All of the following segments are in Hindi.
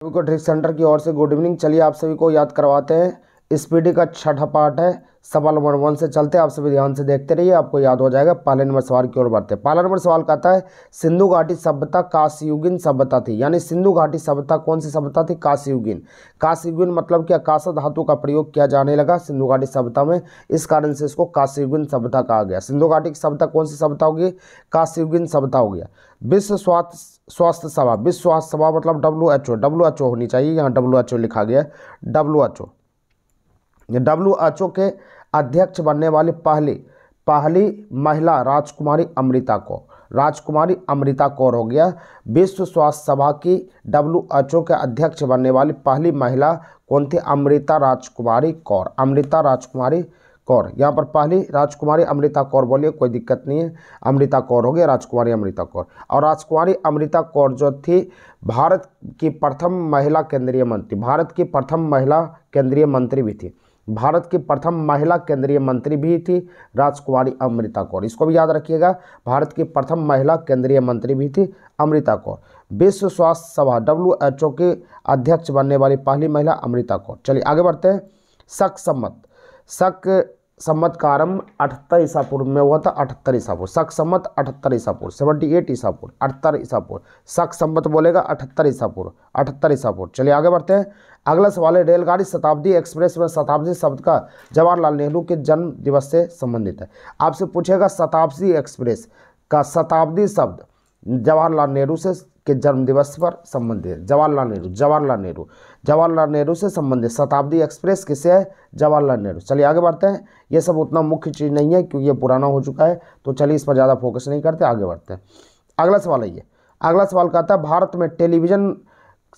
सभी को ट्रिक सेंटर की ओर से गुड इवनिंग। चलिए आप सभी को याद करवाते हैं। स्पीडी का छठा पार्ट है। सवाल नंबर 1 से चलते हैं, आप सभी ध्यान से देखते रहिए, आपको याद हो जाएगा। पहले नंबर सवाल की ओर बढ़ते हैं। पहला नंबर सवाल कहता है सिंधु घाटी सभ्यता कांस्ययुगीन सभ्यता थी। यानी सिंधु घाटी सभ्यता कौन सी सभ्यता थी? कांस्ययुगीन। कांस्ययुगीन मतलब क्या? कांस्य धातु का प्रयोग किया जाने लगा सिंधु घाटी सभ्यता में, इस कारण से इसको कांस्ययुगीन सभ्यता कहा गया। सिंधु घाटी की सभ्यता कौन सी सभ्यता होगी? कांस्ययुगीन सभ्यता हो गया। विश्व स्वास्थ्य सभा, विश्व स्वास्थ्य सभा मतलब WHO होनी चाहिए, यहाँ WHO लिखा गया है। WHO के अध्यक्ष बनने वाली पहली महिला राजकुमारी अमृता कौर हो गया। विश्व स्वास्थ्य सभा की WHO के अध्यक्ष बनने वाली पहली महिला कौन थी? अमृता राजकुमारी कौर। यहाँ पर पहली राजकुमारी अमृता कौर बोलिए, कोई दिक्कत नहीं है। अमृता कौर हो गया, राजकुमारी अमृता कौर। और राजकुमारी अमृता कौर जो थी भारत की प्रथम महिला केंद्रीय मंत्री, भारत की प्रथम महिला केंद्रीय मंत्री भी थी। भारत की प्रथम महिला केंद्रीय मंत्री भी थी राजकुमारी अमृता कौर। इसको भी याद रखिएगा, भारत की प्रथम महिला केंद्रीय मंत्री भी थी अमृता कौर। विश्व स्वास्थ्य सभा WHO के अध्यक्ष बनने वाली पहली महिला अमृता कौर। चलिए आगे बढ़ते हैं। शक सम्मत का आरंभ 78 ईसा पूर्व में हुआ था। 78 ईसा पूर्व। शक सम्मत 78 ईसा पूर्व, 78 ईसा पूर्व, 78 ईसा पूर्व। शक सम्मत बोलेगा 78 ईसा पूर्व, 78 ईसा पूर्व। चलिए आगे बढ़ते हैं। अगला सवाल है रेलगाड़ी शताब्दी एक्सप्रेस में शताब्दी शब्द का जवाहरलाल नेहरू के जन्म दिवस से संबंधित है। आपसे पूछेगा शताब्दी एक्सप्रेस का शताब्दी शब्द जवाहरलाल नेहरू से के जन्म दिवस पर संबंधित है। जवाहरलाल नेहरू से संबंधित शताब्दी एक्सप्रेस किसे है? जवाहरलाल नेहरू। चलिए आगे बढ़ते हैं। ये सब उतना मुख्य चीज़ नहीं है क्योंकि ये पुराना हो चुका है, तो चलिए इस पर ज़्यादा फोकस नहीं करते, आगे बढ़ते हैं। अगला सवाल है ये। अगला सवाल कहता है भारत में टेलीविज़न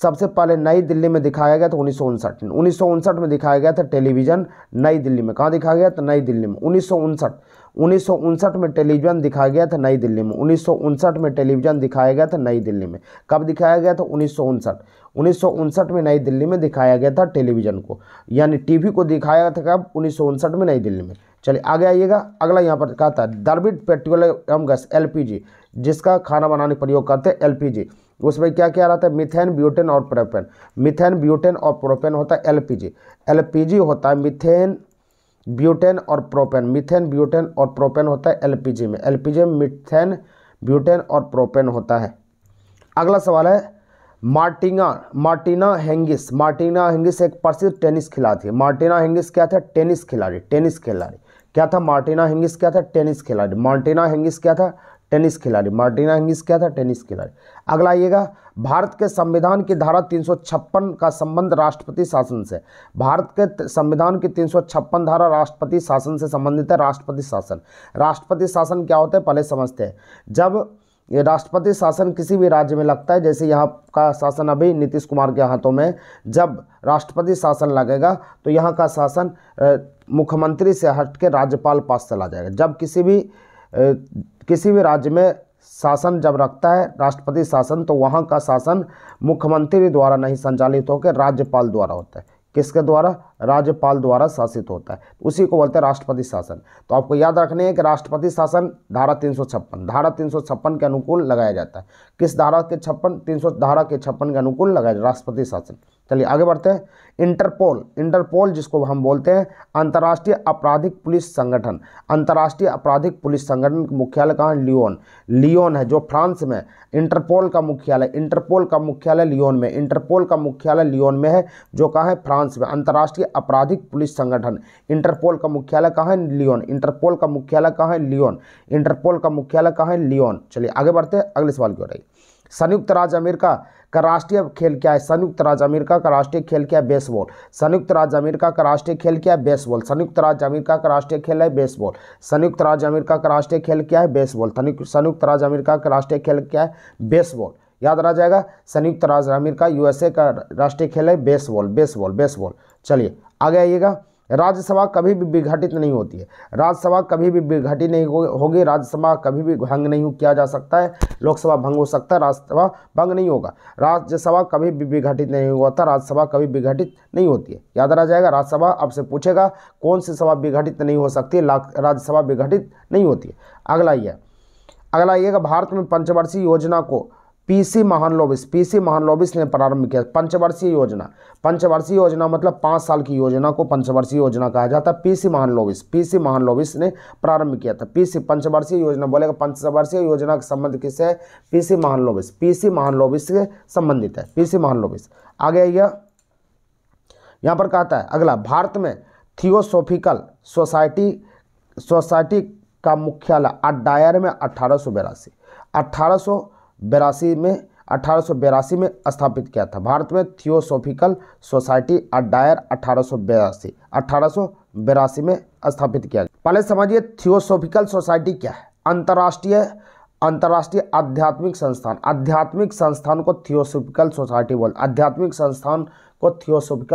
सबसे पहले नई दिल्ली में दिखाया गया था 1959 में दिखाया गया था टेलीविज़न नई दिल्ली में। कहाँ दिखाया गया था? नई दिल्ली में। 1959 में टेलीविज़न दिखाया गया था नई दिल्ली में। 1959 में टेलीविज़न दिखाया गया था नई दिल्ली में। कब दिखाया गया था? 1959 में नई दिल्ली में दिखाया गया था टेलीविज़न को, यानी टीवी को दिखाया था कब? 1959 में नई दिल्ली में। चलिए आगे आइएगा। अगला यहाँ पर कहता है द्रविड़ पेट्रोलियम गैस LPG, जिसका खाना बनाने प्रयोग करते हैं LPG, उसमें क्या क्या रहता है? मीथेन, ब्यूटेन और प्रोपेन। मीथेन, ब्यूटेन और प्रोपेन होता है LPG होता है मीथेन, ब्यूटेन और प्रोपेन। मीथेन, ब्यूटेन और प्रोपेन होता है LPG में मीथेन, ब्यूटेन और प्रोपेन होता है। अगला सवाल है मार्टिना हिंगिस एक प्रसिद्ध टेनिस खिलाड़ी थी। मार्टिना हिंगिस क्या था? टेनिस खिलाड़ी। क्या था? मार्टिना हिंगिस क्या था? टेनिस खिलाड़ी। मार्टिना हिंगिस क्या था? टेनिस खिलाड़ी। अगला आइएगा भारत के संविधान की धारा 356 का संबंध राष्ट्रपति शासन से। भारत के संविधान की 356 धारा राष्ट्रपति शासन से संबंधित है। राष्ट्रपति शासन क्या होता है पहले समझते हैं। जब ये राष्ट्रपति शासन किसी भी राज्य में लगता है, जैसे यहाँ का शासन अभी नीतीश कुमार के हाथों में, जब राष्ट्रपति शासन लगेगा तो यहाँ का शासन मुख्यमंत्री से हट के राज्यपाल पास चला जाएगा। जब किसी भी राज्य में शासन जब रखता है राष्ट्रपति शासन, तो वहाँ का शासन मुख्यमंत्री द्वारा नहीं संचालित होकर राज्यपाल द्वारा होता है। किसके द्वारा? राज्यपाल द्वारा शासित होता है, उसी को बोलते हैं राष्ट्रपति शासन। तो आपको याद रखने है कि राष्ट्रपति शासन धारा 356 के अनुकूल लगाया जाता है। किस धारा के 56 के अनुकूल लगाया जाता है? राष्ट्रपति शासन। चलिए आगे बढ़ते हैं। इंटरपोल जिसको हम बोलते हैं अंतर्राष्ट्रीय आपराधिक पुलिस संगठन। अंतर्राष्ट्रीय आपराधिक पुलिस संगठन का मुख्यालय कहाँ है? लियोन है, जो फ्रांस में। इंटरपोल का मुख्यालय लियोन में है, जो कहाँ है? फ्रांस में। अंतर्राष्ट्रीय आपराधिक पुलिस संगठन इंटरपोल का मुख्यालय कहाँ है? लियोन। चलिए आगे बढ़ते हैं अगले सवाल की ओर। संयुक्त राज्य अमेरिका का राष्ट्रीय खेल क्या है? संयुक्त राज्य अमेरिका का राष्ट्रीय खेल क्या है? बेसबॉल। संयुक्त राज्य अमेरिका का राष्ट्रीय खेल क्या है? बेसबॉल। संयुक्त राज्य अमेरिका का राष्ट्रीय खेल है बेसबॉल। संयुक्त राज्य अमेरिका का राष्ट्रीय खेल क्या है? बेसबॉल। संयुक्त राज्य अमेरिका का राष्ट्रीय खेल क्या है? बेसबॉल। याद रह जाएगा, संयुक्त राज्य अमेरिका USA का राष्ट्रीय खेल है बेसबॉल। चलिए आगे आइएगा। राज्यसभा कभी भी विघटित नहीं होती है। राज्यसभा कभी भी विघटित नहीं होगी। राज्यसभा कभी भी भंग नहीं किया जा सकता है। लोकसभा भंग हो सकता है, राज्यसभा भंग नहीं होगा। राज्यसभा कभी भी विघटित नहीं होता, राज्यसभा कभी विघटित नहीं होती है। याद रह जाएगा। राज्यसभा आपसे पूछेगा कौन सी सभा विघटित नहीं हो सकती है? राज्यसभा विघटित नहीं होती है। अगला आइएगा, भारत में पंचवर्षीय योजना को पीसी महालनोबिस ने प्रारंभ किया। पंचवर्षीय योजना मतलब 5 साल की योजना को पंचवर्षीय योजना कहा जाता है। पीसी महालनोबिस ने प्रारंभ किया था। पीसी पंचवर्षीय योजना बोलेगा, पंचवर्षीय योजना का संबंध किससे है? पीसी महालनोबिस से संबंधित है, पीसी महालनोबिस। आगे आइए, यहाँ पर कहता है अगला, भारत में थियोसॉफिकल सोसाइटी का मुख्यालय अड्डायर में 1882 में स्थापित किया था। भारत में थियोसॉफिकल सोसाइटी अड्डायर 1882 में स्थापित किया गया। पहले समझिए थियोसॉफिकल सोसाइटी क्या है। अंतर्राष्ट्रीय आध्यात्मिक संस्थान को थियोसॉफिकल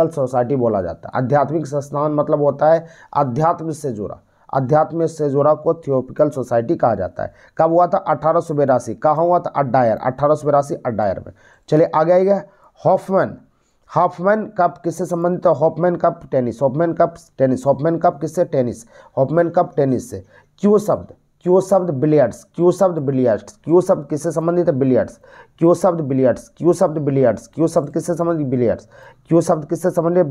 सोसाइटी बोला जाता है। आध्यात्मिक संस्थान मतलब होता है अध्यात्म से जुड़ा को थियोसॉफिकल सोसाइटी कहा जाता है। कब हुआ था? 1882। कहाँ हुआ था? अड्डायर, 1882 अड्डायर में। चलिए आगे आइएगा। हॉफमैन कप किससे संबंधित है? हॉफमैन कप किससे? हॉफमैन कप टेनिस से। क्यू शब्द बिलियर्ड्स किससे संबंधित है? बिलियर्ड्स। क्यू शब्द किससे संबंधित?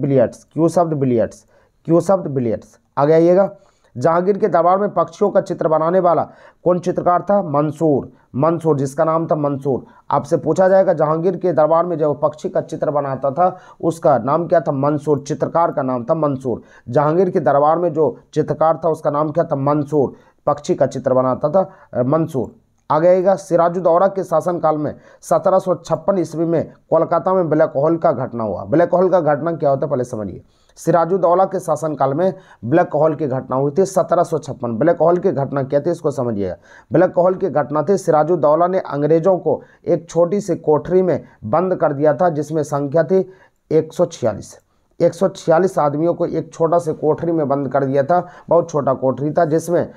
बिलियर्ड्स। आगे आइएगा। जहांगीर के दरबार में पक्षियों का चित्र बनाने वाला कौन चित्रकार था? मंसूर, जिसका नाम था मंसूर। आपसे पूछा जाएगा जहांगीर के दरबार में जो पक्षी का चित्र बनाता था उसका नाम क्या था? मंसूर। चित्रकार का नाम था मंसूर। जहांगीर के दरबार में जो चित्रकार था उसका नाम क्या था? मंसूर। पक्षी का चित्र बनाता था मंसूर। आगे आएगा। सिराजुद्दौला के शासनकाल में 1756 ईस्वी में कोलकाता में ब्लैक होल का घटना हुआ। ब्लैक होल का घटना क्या होता है पहले समझिए। सिराजुद्दौला के शासनकाल में ब्लैक होल की घटना हुई थी 1756। ब्लैक होल की घटना क्या थी इसको समझिएगा। ब्लैक होल की घटना थी सिराजुद्दौला ने अंग्रेजों को एक छोटी सी कोठरी में बंद कर दिया था जिसमें संख्या थी 146 आदमियों को एक छोटा से कोठरी में बंद कर दिया था। बहुत छोटा कोठरी था जिसमें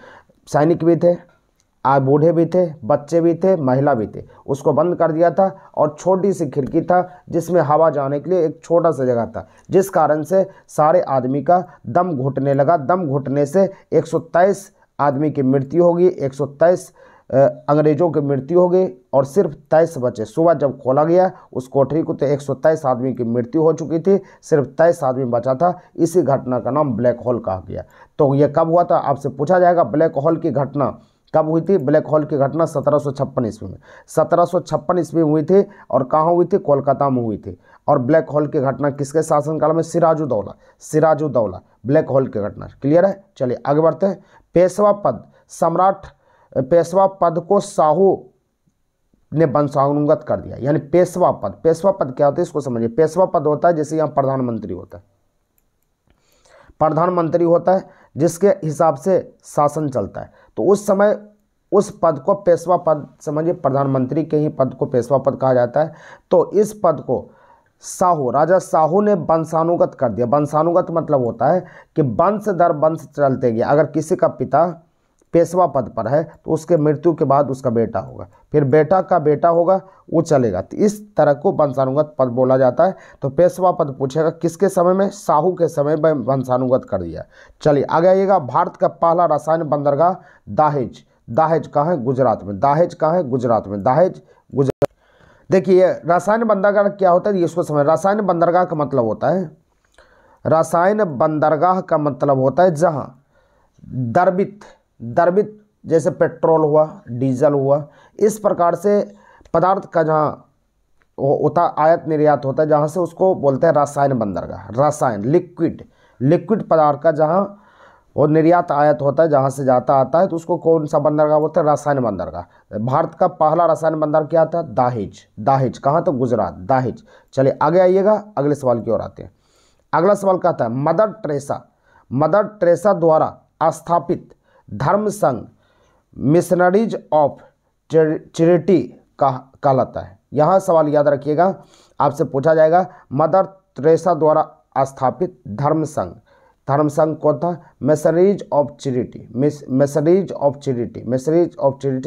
सैनिक भी थे, बूढ़े भी थे, बच्चे भी थे, महिला भी थे। उसको बंद कर दिया था और छोटी सी खिड़की था जिसमें हवा जाने के लिए एक छोटा सा जगह था, जिस कारण से सारे आदमी का दम घुटने लगा। दम घुटने से 123 आदमी की मृत्यु होगी, 123 अंग्रेजों की मृत्यु हो गई और सिर्फ 23 बचे। सुबह जब खोला गया उस कोठरी को तो 123 आदमी की मृत्यु हो चुकी थी, सिर्फ 23 आदमी बचा था। इसी घटना का नाम ब्लैक होल कहा गया। तो ये कब हुआ था आपसे पूछा जाएगा। ब्लैक होल की घटना कब हुई थी? ब्लैक होल की घटना 1756 ईस्वी में। 1756 ईस्वी में हुई थी और कहाँ हुई थी? कोलकाता में हुई थी। और ब्लैक होल की घटना किसके शासनकाल में? सिराजुद्दौला। ब्लैक होल की घटना क्लियर है। चलिए आगे बढ़ते हैं। पेशवा पद को शाहू ने वंशानुगत कर दिया। यानी पेशवा पद क्या होता है इसको समझिए। पेशवा पद होता है जैसे यहाँ प्रधानमंत्री होता है जिसके हिसाब से शासन चलता है। तो उस समय उस पद को पेशवा पद समझिए। प्रधानमंत्री के ही पद को पेशवा पद कहा जाता है। तो इस पद को राजा शाहू ने वंशानुगत कर दिया। वंशानुगत मतलब होता है कि वंश दर वंश चलते गए। अगर किसी का पिता पेशवा पद पर है तो उसके मृत्यु के बाद उसका बेटा होगा, फिर बेटा का बेटा होगा, वो चलेगा। तो इस तरह को वंशानुगत पद बोला जाता है। तो पेशवा पद पूछेगा किसके समय में? शाहू के समय में वंशानुगत कर दिया। चलिए आगे आइएगा। भारत का पहला रसायन बंदरगाह दाहेज कहाँ है? गुजरात में। दाहेज गुजरात। देखिए रसायन बंदरगाह क्या होता है ये इसको समझ। रसायन बंदरगाह का मतलब होता है जहाँ द्रवित जैसे पेट्रोल हुआ, डीजल हुआ, इस प्रकार से पदार्थ का जहाँ होता आयात निर्यात होता है, जहाँ से उसको बोलते हैं रसायन बंदरगाह। रसायन लिक्विड पदार्थ का जहाँ वो निर्यात आयात होता है, जहाँ से जाता आता है, तो उसको कौन सा बंदरगाह बोलते हैं? रसायन बंदरगाह। भारत का पहला रसायन बंदर क्या था? दाहेज कहाँ? तो गुजरात, दाहेज। चलिए आगे आइएगा, अगले सवाल की ओर आते हैं। अगला सवाल कहता है मदर टेरेसा द्वारा स्थापित धर्म संघ मिशनरीज ऑफ चैरिटी कहलाता है। यहाँ सवाल याद रखिएगा, आपसे पूछा जाएगा मदर टेरेसा द्वारा स्थापित धर्म संघ कौन था? मिशनरीज ऑफ चैरिटी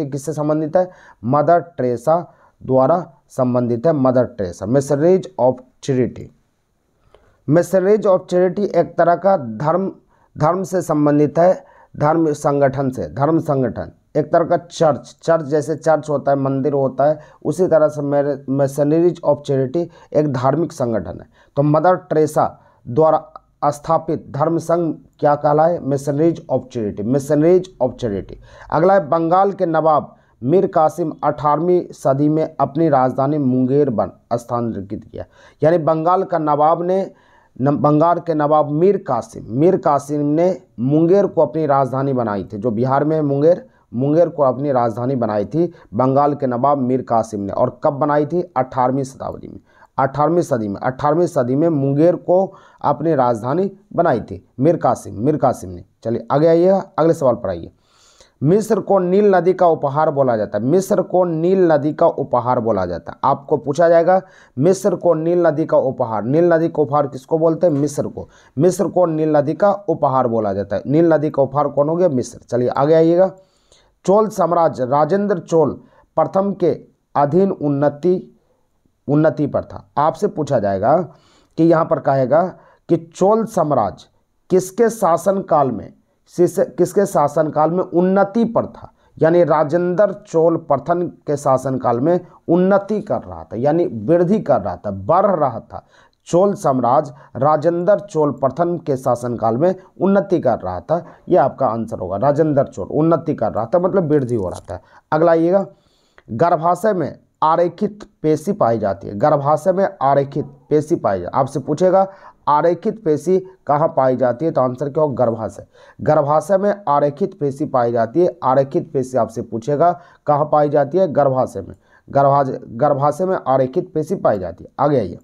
किससे संबंधित है? मदर टेरेसा द्वारा संबंधित है। मिशनरीज ऑफ चैरिटी एक तरह का धर्म से संबंधित है। धर्म संगठन एक तरह का चर्च, चर्च जैसे चर्च होता है, मंदिर होता है, उसी तरह से मिशनरीज ऑफ चैरिटी एक धार्मिक संगठन है। तो मदर टेरेसा द्वारा स्थापित धर्म संघ क्या कहलाए? Missionaries of charity, missionaries of charity. अगला है बंगाल के नवाब मीर कासिम 18वीं सदी में अपनी राजधानी मुंगेर बन स्थानांतरित किया। यानी बंगाल के नवाब मीर कासिम ने मुंगेर को अपनी राजधानी बनाई थी। जो बिहार में मुंगेर को अपनी राजधानी बनाई थी बंगाल के नवाब मीर कासिम ने। और कब बनाई थी? 18वीं शताब्दी में, 18वीं सदी में मुंगेर को अपनी राजधानी बनाई थी मीर कासिम ने। चलिए आगे आइएगा, अगले सवाल पर आइए। मिस्र को नील नदी का उपहार बोला जाता है। मिस्र को नील नदी का उपहार बोला जाता है। आपको पूछा जाएगा मिस्र को नील नदी का उपहार, नील नदी का उपहार किसको बोलते हैं? मिस्र को नील नदी का उपहार बोला जाता है। नील नदी का उपहार कौन हो गया? मिस्र। चलिए आगे आइएगा। चोल साम्राज्य राजेंद्र चोल प्रथम के अधीन उन्नति पर था। आपसे पूछा जाएगा कि यहाँ पर कहेगा कि चोल साम्राज्य किसके शासनकाल में उन्नति पर था? यानी राजेंद्र चोल प्रथम के शासनकाल में उन्नति कर रहा था, यानी वृद्धि कर रहा था, बढ़ रहा था। चोल साम्राज्य राजेंद्र चोल प्रथम के शासनकाल में उन्नति कर रहा था। यह आपका आंसर होगा। राजेंद्र चोल उन्नति कर रहा था मतलब वृद्धि हो रहा था। अगला आइएगा। गर्भाशय में आरेखित पेशी पाई जाती है। गर्भाशय में आरेखित पेशी पाई जाती है। आपसे पूछेगा आरेखित पेशी कहाँ पाई जाती है? तो आंसर क्या होगा? गर्भाशय। गर्भाशय में आरेखित पेशी पाई जाती है। आरेखित पेशी आपसे पूछेगा कहाँ पाई जाती है? गर्भाशय में। गर्भाशय में आरेखित पेशी पाई जाती है। आगे आइए।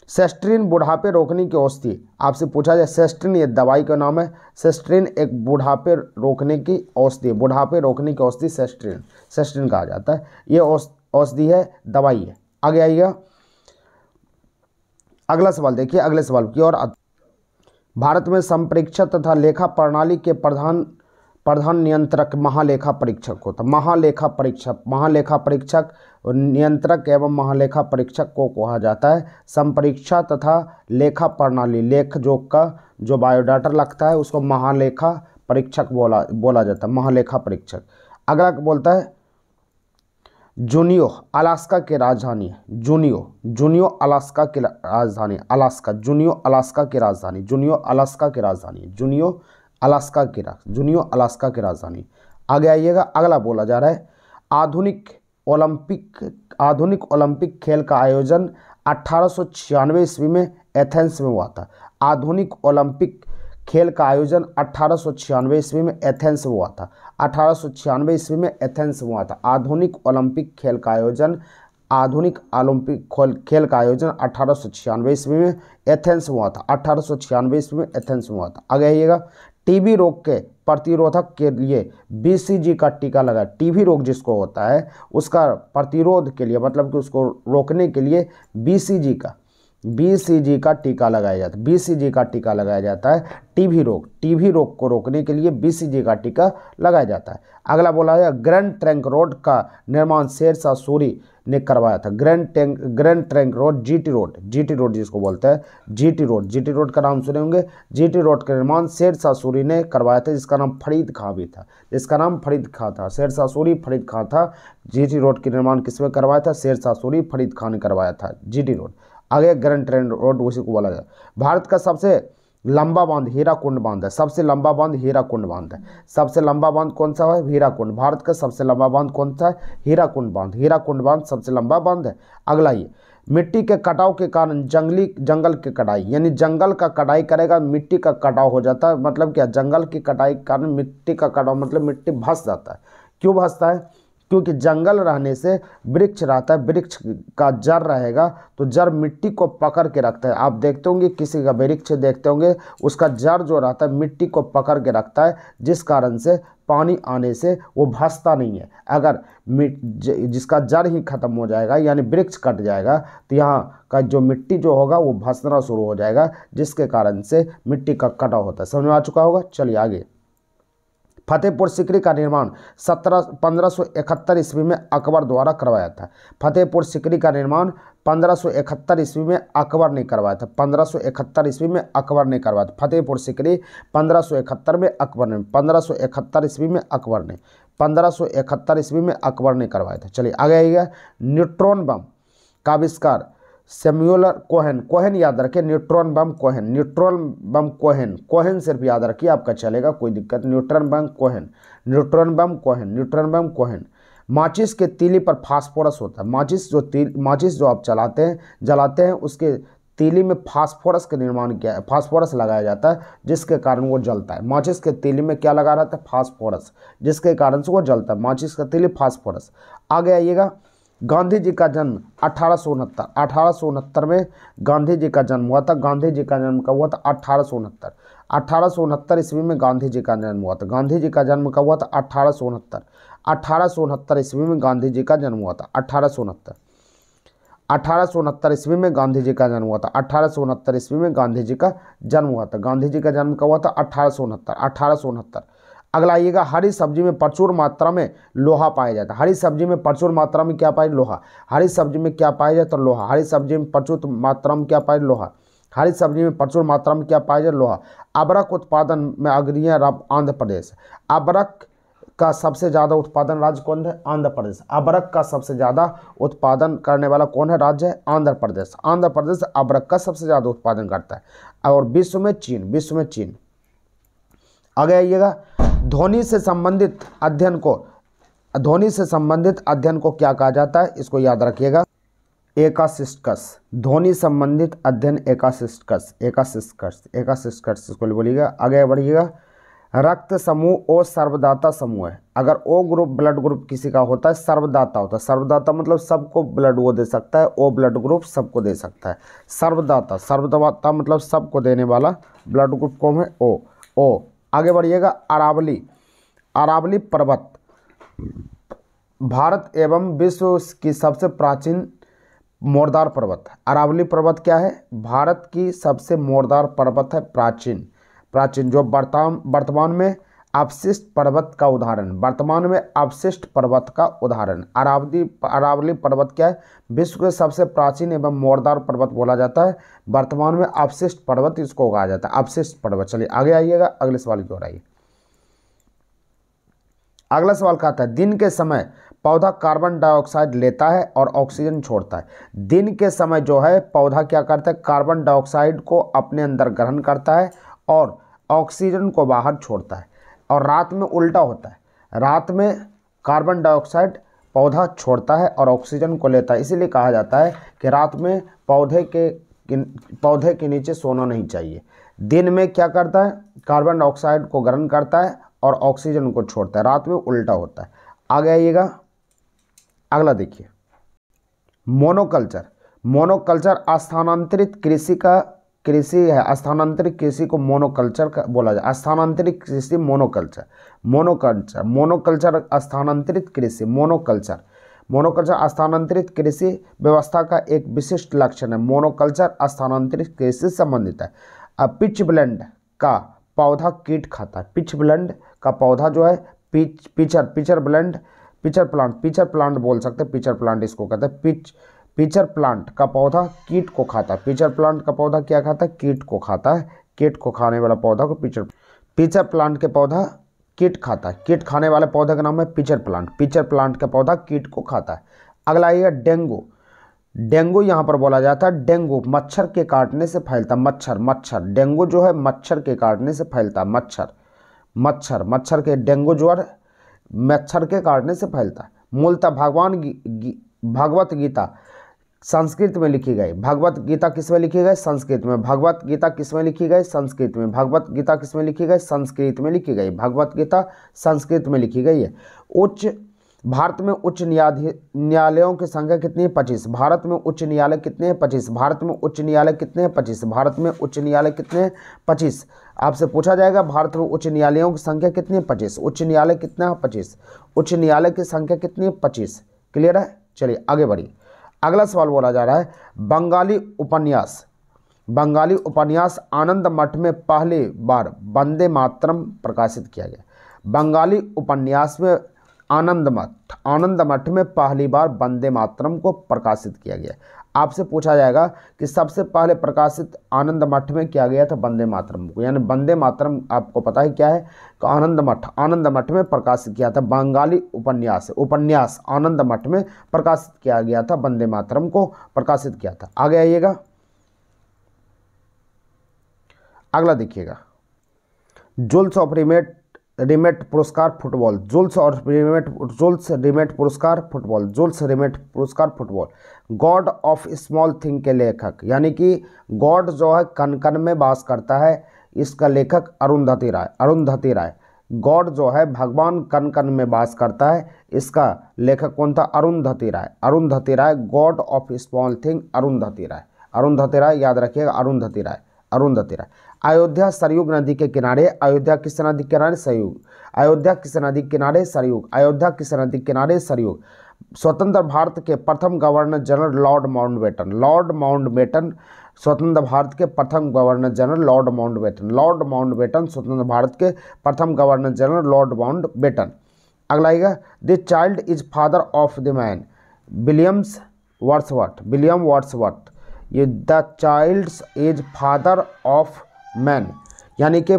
सेस्ट्रिन बुढ़ापे रोकने की औषधि। आपसे पूछा जाए सेस्ट्रिन ये दवाई का नाम है। सेस्ट्रिन एक बुढ़ापे रोकने की औषधि, बुढ़ापे रोकने की औषधि सेस्ट्रिन कहा जाता है। ये औषधि है, दवाई है। आगे आइएगा। अगला सवाल देखिए, अगले सवाल की ओर। भारत में संप्रेक्षक तथा लेखा प्रणाली के प्रधान नियंत्रक महालेखा परीक्षक होता है। महालेखा परीक्षक नियंत्रक एवं महालेखा परीक्षक को कहा जाता है। संपरीक्षा तथा लेखा प्रणाली, लेख जोख का जो बायोडाटा लगता है उसको महालेखा परीक्षक बोला जाता है, महालेखा परीक्षक। अगला बोलता है जुनियो अलास्का की राजधानी है। जुनियो अलास्का की राजधानी, जुनियो अलास्का की राजधानी। आगे आइएगा। अगला बोला जा रहा है आधुनिक ओलंपिक खेल का आयोजन 1896 ईस्वी में एथेंस में हुआ था। आधुनिक ओलंपिक खेल का आयोजन 1896 ईस्वी में एथेंस में हुआ था। 1896 ईस्वी में एथेंस में हुआ था। आधुनिक ओलंपिक खेल का आयोजन 1896 ईस्वी में एथेंस में हुआ था। 1896 ईस्वी में एथेंस में हुआ था। आगे आइएगा। टीबी रोग के प्रतिरोधक के लिए बीसीजी का टीका लगाया। टीबी रोग जिसको होता है उसका प्रतिरोध के लिए, मतलब कि उसको रोकने के लिए बीसीजी का टीका लगाया जाता है। बीसीजी का टीका लगाया जाता है। टीबी रोग को रोकने के लिए बीसीजी का टीका लगाया जाता है। अगला बोला है ग्रैंड ट्रंक रोड का निर्माण शेरशाह सूरी ने करवाया था। Grand trunk road, GT road जिसको बोलते हैं, जीटी रोड का नाम सुने होंगे। जीटी रोड का निर्माण शेरशाह सूरी ने करवाया था, जिसका नाम फरीद खां भी था। शेरशाह सूरी फरीद खां था। जीटी रोड के निर्माण किसमें करवाया था? शेरशाह सूरी फरीद खां ने करवाया था जीटी रोड। आगे ग्रैंड ट्रंक रोड उसी को बोला जाए। भारत का सबसे लंबा बांध हीराकुंड बांध है। सबसे लंबा बांध हीराकुंड बांध है। सबसे लंबा बांध कौन सा है? हीराकुंड। भारत का सबसे लंबा बांध कौन सा है? हीराकुंड बांध सबसे लंबा बांध है। अगला ये मिट्टी के कटाव के कारण जंगल की कटाई, यानी जंगल का कटाई करेगा मिट्टी का कटाव हो जाता है। मतलब क्या? जंगल की कटाई के कारण मिट्टी का कटाव मतलब मिट्टी धंस जाता है। क्यों धंसता है? क्योंकि जंगल रहने से वृक्ष रहता है, वृक्ष का जड़ रहेगा तो जड़ मिट्टी को पकड़ के रखता है। आप देखते होंगे किसी का वृक्ष देखते होंगे उसका जड़ जो रहता है मिट्टी को पकड़ के रखता है, जिस कारण से पानी आने से वो धंसता नहीं है। अगर जिसका जड़ ही खत्म हो जाएगा यानी वृक्ष कट जाएगा तो यहाँ का जो मिट्टी जो होगा वो धंसना शुरू हो जाएगा, जिसके कारण से मिट्टी का कटाव होता है। समझ में आ चुका होगा। चलिए आगे। फतेहपुर सीकरी का निर्माण 1571 ईस्वी में अकबर द्वारा करवाया था। फतेहपुर सीकरी का निर्माण 1571 ईस्वी में अकबर ने करवाया था। 1571 ईस्वी में अकबर ने करवाया था। फतेहपुर सिकरी 1571 में अकबर ने 1571 ईस्वी में अकबर ने 1571 ईस्वी में अकबर ने करवाया था। चलिए आगे आइएगा। न्यूट्रॉन बम का आविष्कार सैमुअल कोहेन, कोहेन याद रखें, न्यूट्रॉन बम कोहेन, न्यूट्रॉन बम कोहेन, कोहेन सिर्फ याद रखिए, आपका चलेगा, कोई दिक्कत। न्यूट्रॉन बम कोहेन, न्यूट्रॉन बम कोहेन, न्यूट्रॉन बम कोहेन। माचिस के तीली पर फास्फोरस होता है। माचिस जो आप जलाते हैं उसके तीली में फास्फोरस का निर्माण किया है, फास्फोरस लगाया जाता है जिसके कारण वो जलता है। माचिस के तीली में क्या लगा रहता है? फास्फोरस, जिसके कारण से वो जलता है। माचिस का तीली फास्फोरस। आगे आइएगा। गांधी जी का जन्म 1869 में गांधी जी का जन्म हुआ था। गांधी जी का जन्म कब हुआ था? 1869 ईस्वी में गांधी जी का जन्म हुआ था। गांधी जी का जन्म कब हुआ था? 1869 ईस्वी में गांधी जी का जन्म हुआ था। 1869 ईस्वी में गांधी जी का जन्म हुआ था। 1869 ईस्वी में गांधी जी का जन्म हुआ था। गांधी जी का जन्म कब हुआ था? 1869। अगला आइएगा। हरी सब्जी में प्रचुर मात्रा में लोहा पाया जाता है। हरी सब्जी में प्रचुर मात्रा में क्या पाया? लोहा। हरी सब्जी में क्या पाया जाता है? लोहा। हरी सब्जी में प्रचुर मात्रा में क्या पाया? लोहा। हरी सब्जी में प्रचुर मात्रा में क्या पाया जाए? लोहा। अबरक उत्पादन में अग्रणीय आंध्र प्रदेश। अबरक का सबसे ज़्यादा उत्पादन राज्य कौन है? आंध्र प्रदेश। अबरक का सबसे ज़्यादा उत्पादन करने वाला कौन है? राज्य है आंध्र प्रदेश। आंध्र प्रदेश अबरक का सबसे ज़्यादा उत्पादन करता है। और विश्व में चीन। आगे आइएगा। ध्वनि से संबंधित अध्ययन को क्या कहा जाता है? इसको याद रखिएगा, एकासिस्टस। ध्वनि संबंधित अध्ययन एकासिस्टस इसको बोलिएगा। आगे बढ़िएगा। रक्त समूह ओ सर्वदाता समूह है। अगर ओ ग्रुप ब्लड ग्रुप किसी का होता है, सर्वदाता होता है। सर्वदाता मतलब सबको ब्लड वो दे सकता है, ओ ब्लड ग्रुप सबको दे सकता है। सर्वदाता मतलब सबको देने वाला ब्लड ग्रुप कौन है? ओ। आगे बढ़िएगा। अरावली पर्वत भारत एवं विश्व की सबसे प्राचीन मोरदार पर्वत है। अरावली पर्वत क्या है? भारत की सबसे मोरदार पर्वत है, प्राचीन जो वर्तमान में अवशिष्ट पर्वत का उदाहरण। वर्तमान में अवशिष्ट पर्वत का उदाहरण अरावली पर्वत क्या है? विश्व के सबसे प्राचीन एवं मोरदार पर्वत बोला जाता है। वर्तमान में अवशिष्ट पर्वत इसको कहा जाता है, अवशिष्ट पर्वत। चलिए आगे आइएगा। अगले सवाल की ओर आइए। अगला सवाल कहता है, दिन के समय पौधा कार्बन डाइऑक्साइड लेता है और ऑक्सीजन छोड़ता है। दिन के समय जो है पौधा क्या करता है? कार्बन डाइऑक्साइड को अपने अंदर ग्रहण करता है और ऑक्सीजन को बाहर छोड़ता है। और रात में उल्टा होता है। रात में कार्बन डाइऑक्साइड पौधा छोड़ता है और ऑक्सीजन को लेता है। इसीलिए कहा जाता है कि रात में पौधे के नीचे सोना नहीं चाहिए। दिन में क्या करता है? कार्बन डाइऑक्साइड को ग्रहण करता है और ऑक्सीजन को छोड़ता है। रात में उल्टा होता है। आगे आइएगा। अगला देखिए। मोनोकल्चर स्थानांतरित कृषि है। स्थानांतरित कृषि को मोनोकल्चर का बोला जाए। स्थानांतरित कृषि मोनोकल्चर स्थानांतरित कृषि मोनोकल्चर स्थानांतरित कृषि व्यवस्था का एक विशिष्ट लक्षण है। मोनोकल्चर स्थानांतरित कृषि से संबंधित है। अब पिच ब्लेंड का पौधा कीट खाता है। पिच ब्लेंड का पौधा जो है पिचर प्लांट बोल सकते हैं। पिचर प्लांट इसको कहते हैं। पिचर प्लांट का पौधा कीट को खाता है। पिचर प्लांट का पौधा क्या खाता है? कीट को खाता है। कीट को खाने वाला पौधा को पिचर प्लांट के पौधा कीट खाता है। कीट खाने वाले पौधे का नाम है पिचर प्लांट का पौधा कीट को खाता है। अगला आइएगा। डेंगू यहाँ पर बोला जाता है। डेंगू मच्छर के काटने से फैलता है। मच्छर डेंगू जो है मच्छर के काटने से फैलता है। मच्छर के डेंगू ज्वर मच्छर के काटने से फैलता है। मूलतः भगवत गीता संस्कृत में लिखी गई। भगवत गीता किस में लिखी गई? संस्कृत में। भगवत गीता किस में लिखी गई? संस्कृत में। भगवत गीता किस में लिखी गई? संस्कृत में लिखी गई। भगवत गीता संस्कृत में लिखी गई है। भारत में उच्च न्यायालयों की संख्या कितनी है? 25। भारत में उच्च न्यायालय कितने हैं? 25। भारत में उच्च न्यायालय कितने हैं? 25। भारत में उच्च न्यायालय कितने हैं? 25। आपसे पूछा जाएगा भारत में उच्च न्यायालयों की संख्या कितनी है? 25। उच्च न्यायालय कितना है? 25। उच्च न्यायालय की संख्या कितनी है? 25। क्लियर है? चलिए आगे बढ़िए। अगला सवाल बोला जा रहा है, बंगाली उपन्यास आनंद मठ में पहली बार वंदे मातरम प्रकाशित किया गया। बंगाली उपन्यास में आनंद मठ में पहली बार वंदे मातरम को प्रकाशित किया गया। आपसे पूछा जाएगा कि सबसे पहले प्रकाशित आनंद मठ में किया गया था वंदे मातरम को, यानी वंदे मातरम आपको पता है क्या है, तो आनंद मठ में प्रकाशित किया था। बंगाली उपन्यास आनंद मठ में प्रकाशित किया गया था, वंदे मातरम को प्रकाशित किया था। आगे आइएगा, अगला देखिएगा, जुल्स ऑफ रिमेट पुरस्कार फुटबॉल, जुल्स रिमेट पुरस्कार football, God of Small thing के लेखक, यानी कि गॉड जो है कण कण में वास करता है, इसका लेखक अरुंधति राय। गॉड जो है भगवान कण कण में वास करता है, इसका लेखक कौन था, Arundhati Roy, God of Small Thing Arundhati Roy, याद रखिएगा, अरुंधति राय। अयोध्या सरयूग नदी के किनारे, अयोध्या किस नदी के किनारे, सरयूग, अयोध्या किस नदी के किनारे, सरयूग। स्वतंत्र भारत के प्रथम गवर्नर जनरल लॉर्ड माउंटबेटन, स्वतंत्र भारत के प्रथम गवर्नर जनरल लॉर्ड माउंटबेटन, स्वतंत्र भारत के प्रथम गवर्नर जनरल लॉर्ड माउंटबेटन। अगला आएगा, the child is father of the man, William Wordsworth. ये the child is father of man, यानी कि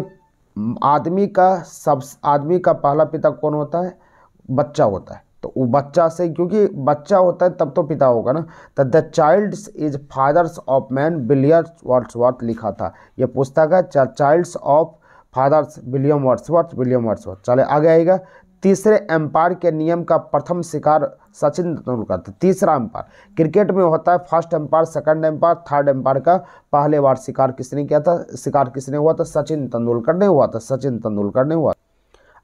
आदमी का पहला पिता कौन होता है, बच्चा होता है। तो वो बच्चा से, क्योंकि बच्चा होता है तब तो पिता होगा ना, तो the child is fathers of man, William Wordsworth लिखा था। ये पुस्तक है childs of fathers, William Wordsworth. चले आगे आएगा, तीसरे एम्पायर के नियम का प्रथम शिकार सचिन तेंदुलकर था। तीसरा एम्पायर क्रिकेट में होता है, first umpire, second umpire, third umpire का पहले बार शिकार किसने हुआ था, सचिन तेंदुलकर ने हुआ था।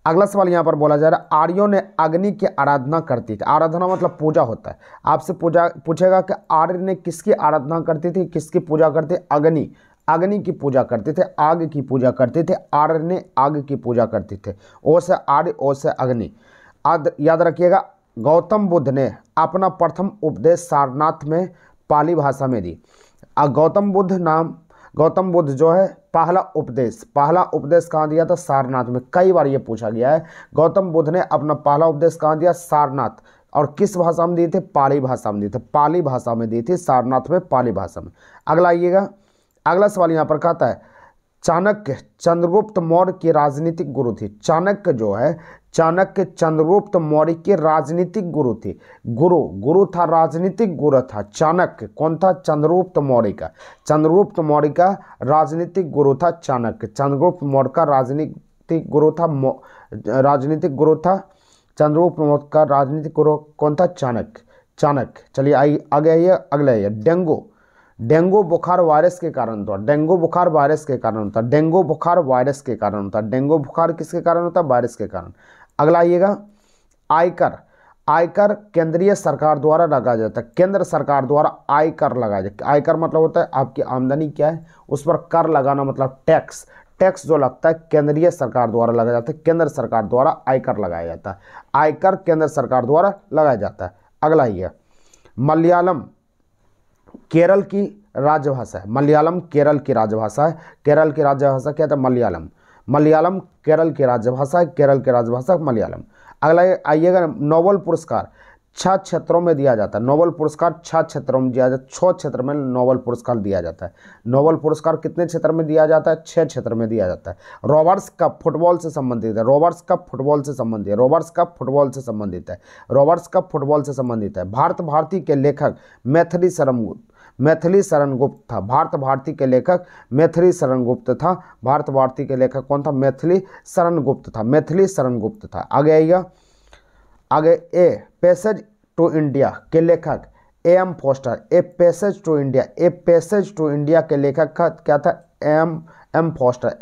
अगला सवाल यहाँ पर बोला जा रहा है, आर्यों ने अग्नि की आराधना करती थी। आराधना मतलब पूजा होता है। आपसे पूछेगा कि आर्य ने किसकी आराधना करती थी, किसकी पूजा करते, अग्नि की पूजा करते थे, आग की पूजा करते थे। आर्य ने आग की पूजा करते थे। ओ से आर्य, ओ से अग्नि। याद रखिएगा, गौतम बुद्ध ने अपना प्रथम उपदेश सारनाथ में पाली भाषा में दी। गौतम बुद्ध जो है पहला उपदेश कहाँ दिया था, सारनाथ में। कई बार ये पूछा गया है, गौतम बुद्ध ने अपना पहला उपदेश कहाँ दिया, सारनाथ। और किस भाषा में दिए थे, पाली भाषा में दिए थे, सारनाथ में, पाली भाषा में। अगला आइएगा, अगला सवाल यहाँ पर कहता है, चाणक्य चंद्रगुप्त मौर्य के राजनीतिक गुरु थे। चाणक्य चंद्रगुप्त मौर्य के राजनीतिक गुरु थे। गुरु था, राजनीतिक गुरु था। चाणक्य कौन था, चंद्रगुप्त मौर्य का राजनीतिक गुरु था चाणक्य। चंद्रगुप्त मौर्य का राजनीतिक गुरु था चंद्रगुप्त मौर्य का राजनीतिक गुरु कौन था, चाणक्य। चलिए आगे आइए, अगला आइए, डेंगू बुखार वायरस के कारण होता है। डेंगू बुखार किसके कारण होता है, वायरस के कारण। अगला आइएगा, आयकर केंद्रीय सरकार द्वारा लगाया जाता है। केंद्र सरकार द्वारा आयकर लगाया जाता है। आयकर मतलब होता है आपकी आमदनी क्या है उस पर कर लगाना, मतलब टैक्स जो लगता है केंद्रीय सरकार द्वारा लगाया जाता है। केंद्र सरकार द्वारा आयकर लगाया जाता है। आयकर केंद्र सरकार द्वारा लगाया जाता है। अगला आइए, मलयालम केरल की राजभाषा है। मलयालम केरल की राजभाषा है। केरल की राजभाषा क्या था, मलयालम केरल की राजभाषा मलयालम। अगला आइएगा, नोबेल पुरस्कार 6 क्षेत्रों में दिया जाता है। नोबेल पुरस्कार 6 क्षेत्रों में दिया जाता है। 6 क्षेत्र में नोबेल पुरस्कार दिया जाता है। नोबेल पुरस्कार कितने क्षेत्र में दिया जाता है, 6 क्षेत्र में दिया जाता है। रॉबर्ट्स कप फुटबॉल से संबंधित है। रॉबर्ट्स कप फुटबॉल से संबंधित है। भारत भारती के लेखक मैथिली शरण गुप्त था। भारत भारती के लेखक मैथिली शरण गुप्त था। भारत भारती के लेखक कौन था, मैथिली शरण गुप्त था। आगे आइएगा, आगे ए पैसेज टू इंडिया के लेखक M Forster. A passage to India के लेखक का क्या था, M Forster.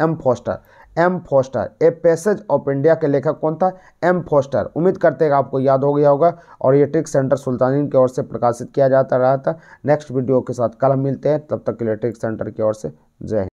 A passage of India के लेखक कौन था, एम फोस्टर। उम्मीद करते हैं आपको याद हो गया होगा और ये ट्रिक सेंटर सुल्तानी की ओर से प्रकाशित किया जाता रहा था। नेक्स्ट वीडियो के साथ कल हम मिलते हैं, तब तक के लिए ट्रिक सेंटर की ओर से जय हिंद।